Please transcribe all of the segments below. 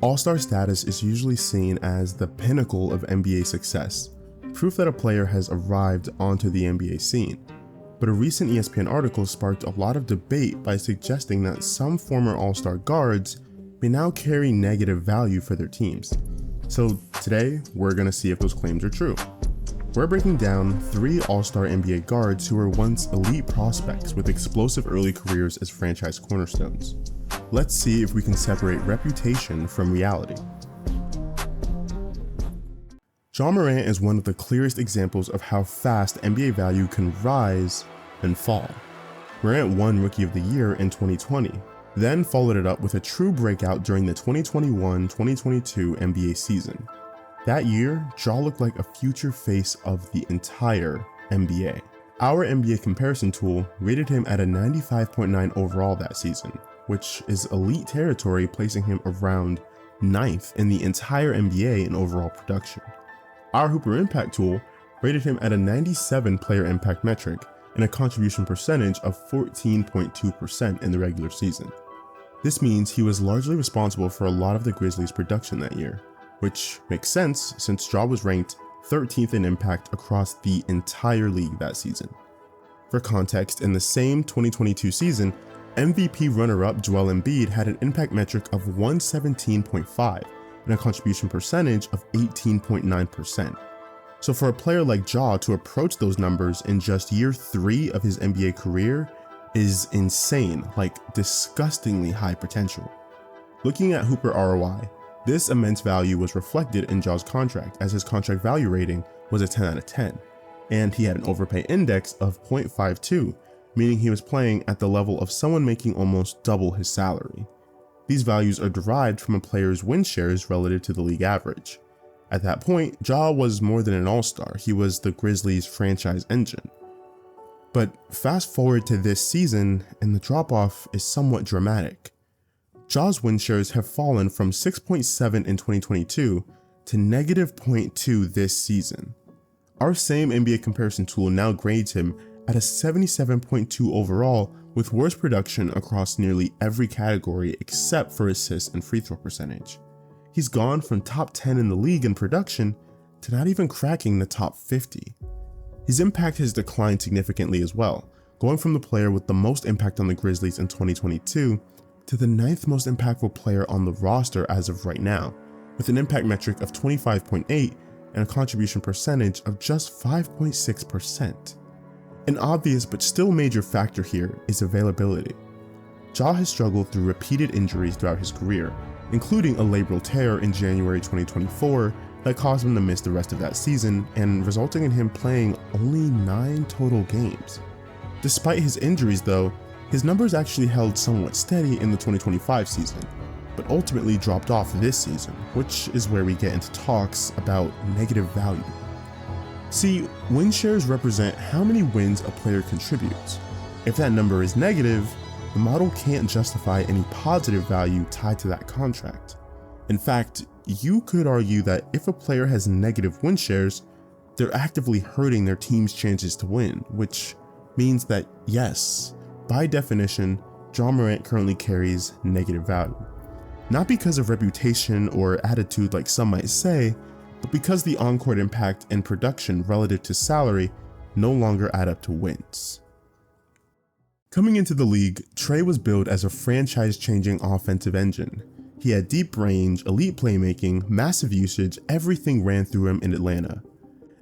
All-star status is usually seen as the pinnacle of NBA success, proof that a player has arrived onto the NBA scene. But a recent ESPN article sparked a lot of debate by suggesting that some former All-Star guards may now carry negative value for their teams. So today, we're going to see if those claims are true. We're breaking down 3 All-Star NBA guards who were once elite prospects with explosive early careers as franchise cornerstones. Let's see if we can separate reputation from reality. Ja Morant is one of the clearest examples of how fast NBA value can rise and fall. Morant won Rookie of the Year in 2020, then followed it up with a true breakout during the 2021-2022 NBA season. That year, Ja looked like a future face of the entire NBA. Our NBA comparison tool rated him at a 95.9 overall that season, which is elite territory, placing him around 9th in the entire NBA in overall production. Our HooperImpact tool rated him at a 97 player impact metric and a contribution percentage of 14.2% in the regular season. This means he was largely responsible for a lot of the Grizzlies' production that year, which makes sense since Ja was ranked 13th in impact across the entire league that season. For context, in the same 2022 season, MVP runner-up Joel Embiid had an impact metric of 117.5 and a contribution percentage of 18.9%. So for a player like Ja to approach those numbers in just year 3 of his NBA career is insane, like disgustingly high potential. Looking at HooperROI, this immense value was reflected in Ja's contract, as his contract value rating was a 10 out of 10, and he had an overpay index of 0.52, meaning he was playing at the level of someone making almost double his salary. These values are derived from a player's win shares relative to the league average. At that point, Ja was more than an all-star, he was the Grizzlies' franchise engine. But fast forward to this season, and the drop-off is somewhat dramatic. Ja's win shares have fallen from 6.7 in 2022 to negative 0.2 this season. Our same NBA comparison tool now grades him at a 77.2 overall, with worse production across nearly every category except for assists and free throw percentage. He's gone from top 10 in the league in production to not even cracking the top 50. His impact has declined significantly as well, going from the player with the most impact on the Grizzlies in 2022 to the 9th most impactful player on the roster as of right now, with an impact metric of 25.8 and a contribution percentage of just 5.6%. An obvious but still major factor here is availability. Ja has struggled through repeated injuries throughout his career, including a labral tear in January 2024 that caused him to miss the rest of that season and resulting in him playing only 9 total games. Despite his injuries though, his numbers actually held somewhat steady in the 2025 season, but ultimately dropped off this season, which is where we get into talks about negative value. See, win shares represent how many wins a player contributes. If that number is negative, the model can't justify any positive value tied to that contract. In fact, you could argue that if a player has negative win shares, they're actively hurting their team's chances to win, which means that yes, by definition, Ja Morant currently carries negative value. Not because of reputation or attitude like some might say, but because the on-court impact and production relative to salary no longer add up to wins. Coming into the league, Trae was billed as a franchise-changing offensive engine. He had deep range, elite playmaking, massive usage, everything ran through him in Atlanta.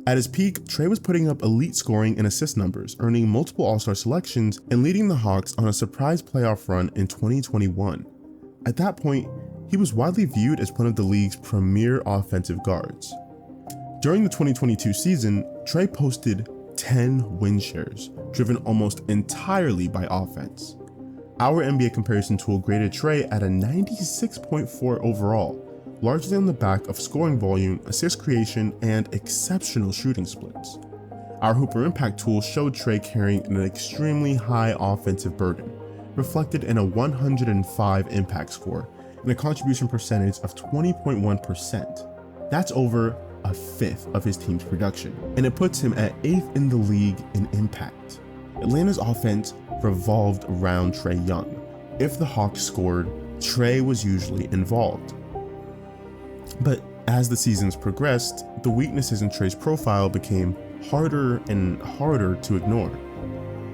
At his peak, Trae was putting up elite scoring and assist numbers, earning multiple All-Star selections and leading the Hawks on a surprise playoff run in 2021. At that point, he was widely viewed as one of the league's premier offensive guards. During the 2022 season, Trae posted 10 win shares, driven almost entirely by offense. Our NBA comparison tool graded Trae at a 96.4 overall, largely on the back of scoring volume, assist creation, and exceptional shooting splits. Our HooperImpact tool showed Trae carrying an extremely high offensive burden, reflected in a 105 impact score and a contribution percentage of 20.1%. That's over a fifth of his team's production, and it puts him at 8th in the league in impact. Atlanta's offense revolved around Trae Young. If the Hawks scored, Trae was usually involved. But as the seasons progressed, the weaknesses in Trae's profile became harder and harder to ignore.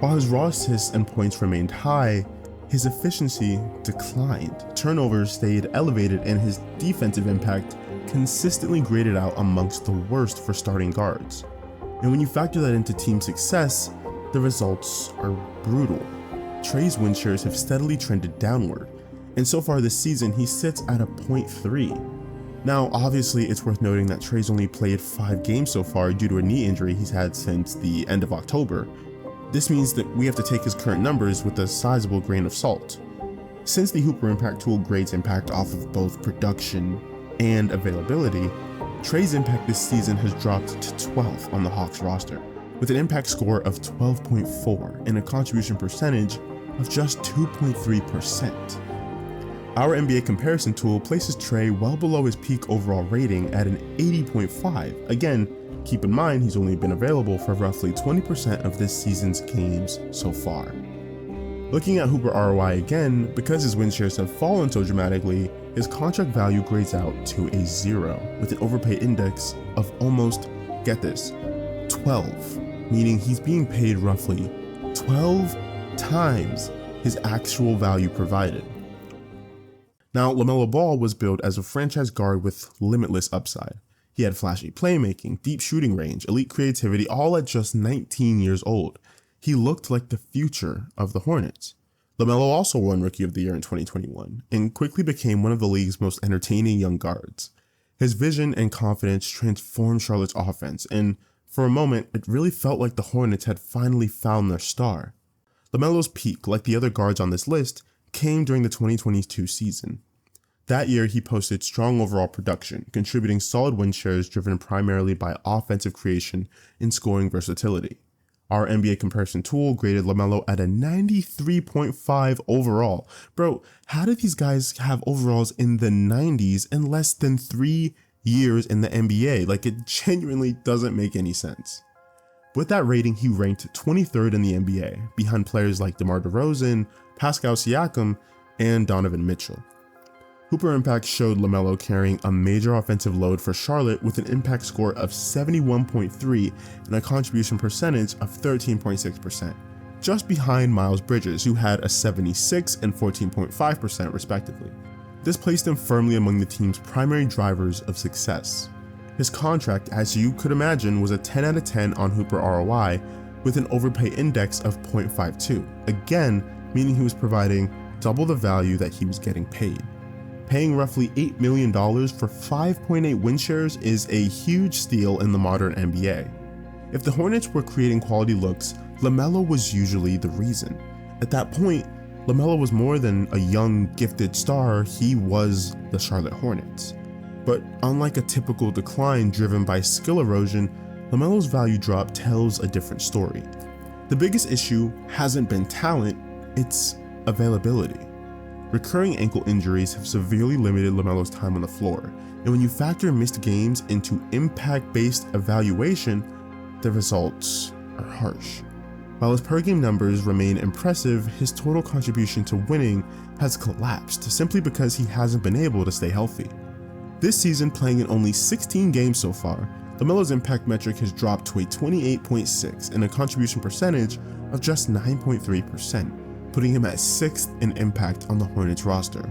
While his raw assists and points remained high, his efficiency declined, turnovers stayed elevated, and his defensive impact consistently graded out amongst the worst for starting guards. And when you factor that into team success, the results are brutal. Trae's win shares have steadily trended downward, and so far this season he sits at a 0.3. Now obviously it's worth noting that Trae's only played 5 games so far due to a knee injury he's had since the end of October. This means that we have to take his current numbers with a sizable grain of salt. Since the HooperImpact tool grades impact off of both production and availability, Trae's impact this season has dropped to 12th on the Hawks roster, with an impact score of 12.4 and a contribution percentage of just 2.3%. Our NBA comparison tool places Trae well below his peak overall rating at an 80.5. Again, keep in mind he's only been available for roughly 20% of this season's games so far. Looking at HooperROI again, because his win shares have fallen so dramatically, his contract value grades out to a 0, with an overpay index of almost, get this, 12, meaning he's being paid roughly 12 times his actual value provided. Now, LaMelo Ball was billed as a franchise guard with limitless upside. He had flashy playmaking, deep shooting range, elite creativity, all at just 19 years old. He looked like the future of the Hornets. LaMelo also won Rookie of the Year in 2021 and quickly became one of the league's most entertaining young guards. His vision and confidence transformed Charlotte's offense, and for a moment, it really felt like the Hornets had finally found their star. LaMelo's peak, like the other guards on this list, came during the 2022 season. That year, he posted strong overall production, contributing solid win shares driven primarily by offensive creation and scoring versatility. Our NBA comparison tool graded LaMelo at a 93.5 overall. Bro, how did these guys have overalls in the 90s in less than 3 years in the NBA? Like, it genuinely doesn't make any sense. With that rating, he ranked 23rd in the NBA, behind players like DeMar DeRozan, Pascal Siakam, and Donovan Mitchell. HooperImpact showed LaMelo carrying a major offensive load for Charlotte with an impact score of 71.3 and a contribution percentage of 13.6%, just behind Miles Bridges, who had a 76 and 14.5% respectively. This placed him firmly among the team's primary drivers of success. His contract, as you could imagine, was a 10 out of 10 on HooperROI with an overpay index of 0.52, again meaning he was providing double the value that he was getting paid. Paying roughly $8 million for 5.8 win shares is a huge steal in the modern NBA. If the Hornets were creating quality looks, LaMelo was usually the reason. At that point, LaMelo was more than a young, gifted star, he was the Charlotte Hornets. But unlike a typical decline driven by skill erosion, LaMelo's value drop tells a different story. The biggest issue hasn't been talent, it's availability. Recurring ankle injuries have severely limited LaMelo's time on the floor, and when you factor missed games into impact-based evaluation, the results are harsh. While his per-game numbers remain impressive, his total contribution to winning has collapsed simply because he hasn't been able to stay healthy. This season, playing in only 16 games so far, LaMelo's impact metric has dropped to a 28.6 and a contribution percentage of just 9.3%, putting him at 6th in impact on the Hornets roster.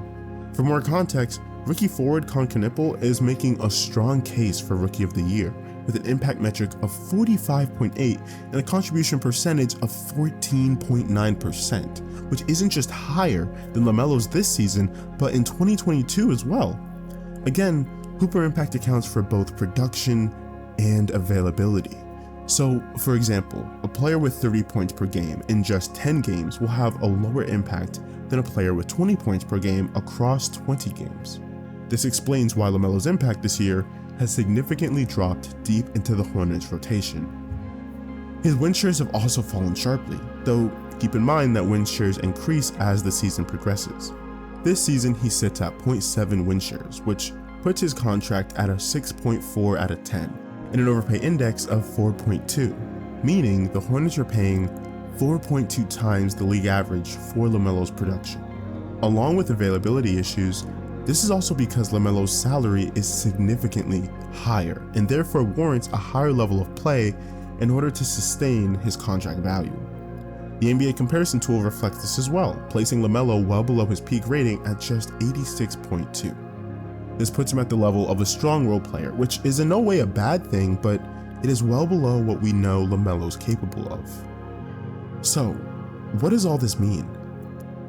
For more context, rookie forward Con Knipple is making a strong case for Rookie of the Year, with an impact metric of 45.8 and a contribution percentage of 14.9%, which isn't just higher than LaMelo's this season, but in 2022 as well. Again, HooperImpact accounts for both production and availability. So, for example, a player with 30 points per game in just 10 games will have a lower impact than a player with 20 points per game across 20 games. This explains why LaMelo's impact this year has significantly dropped deep into the Hornets' rotation. His win shares have also fallen sharply, though keep in mind that win shares increase as the season progresses. This season he sits at 0.7 win shares, which puts his contract at a 6.4 out of 10, and an overpay index of 4.2, meaning the Hornets are paying 4.2 times the league average for LaMelo's production. Along with availability issues, This is also because LaMelo's salary is significantly higher and therefore warrants a higher level of play in order to sustain his contract value. The NBA comparison tool reflects this as well, placing LaMelo well below his peak rating at just 86.2. This puts him at the level of a strong role player, which is in no way a bad thing, but it is well below what we know LaMelo's capable of. So, what does all this mean?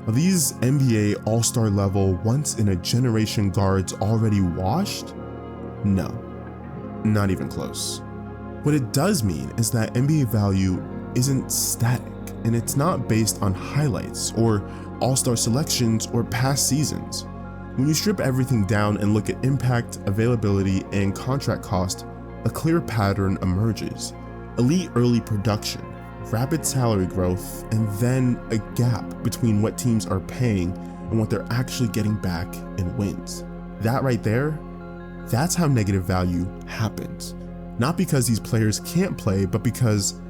Are these NBA All-Star level, once-in-a-generation guards already washed? No, not even close. What it does mean is that NBA value isn't static, and it's not based on highlights or All-Star selections or past seasons. When you strip everything down and look at impact, availability, and contract cost, a clear pattern emerges. Elite early production, rapid salary growth, and then a gap between what teams are paying and what they're actually getting back in wins. That right there, that's how negative value happens. Not because these players can't play, but because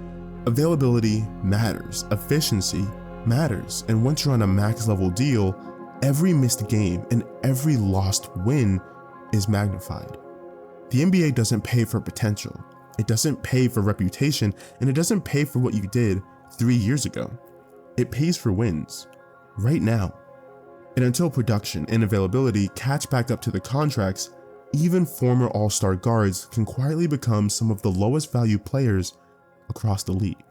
availability matters, efficiency matters, and once you're on a max level deal, every missed game and every lost win is magnified. The NBA doesn't pay for potential, it doesn't pay for reputation, and it doesn't pay for what you did 3 years ago. It pays for wins, right now. And until production and availability catch back up to the contracts, even former All-Star guards can quietly become some of the lowest value players across the league.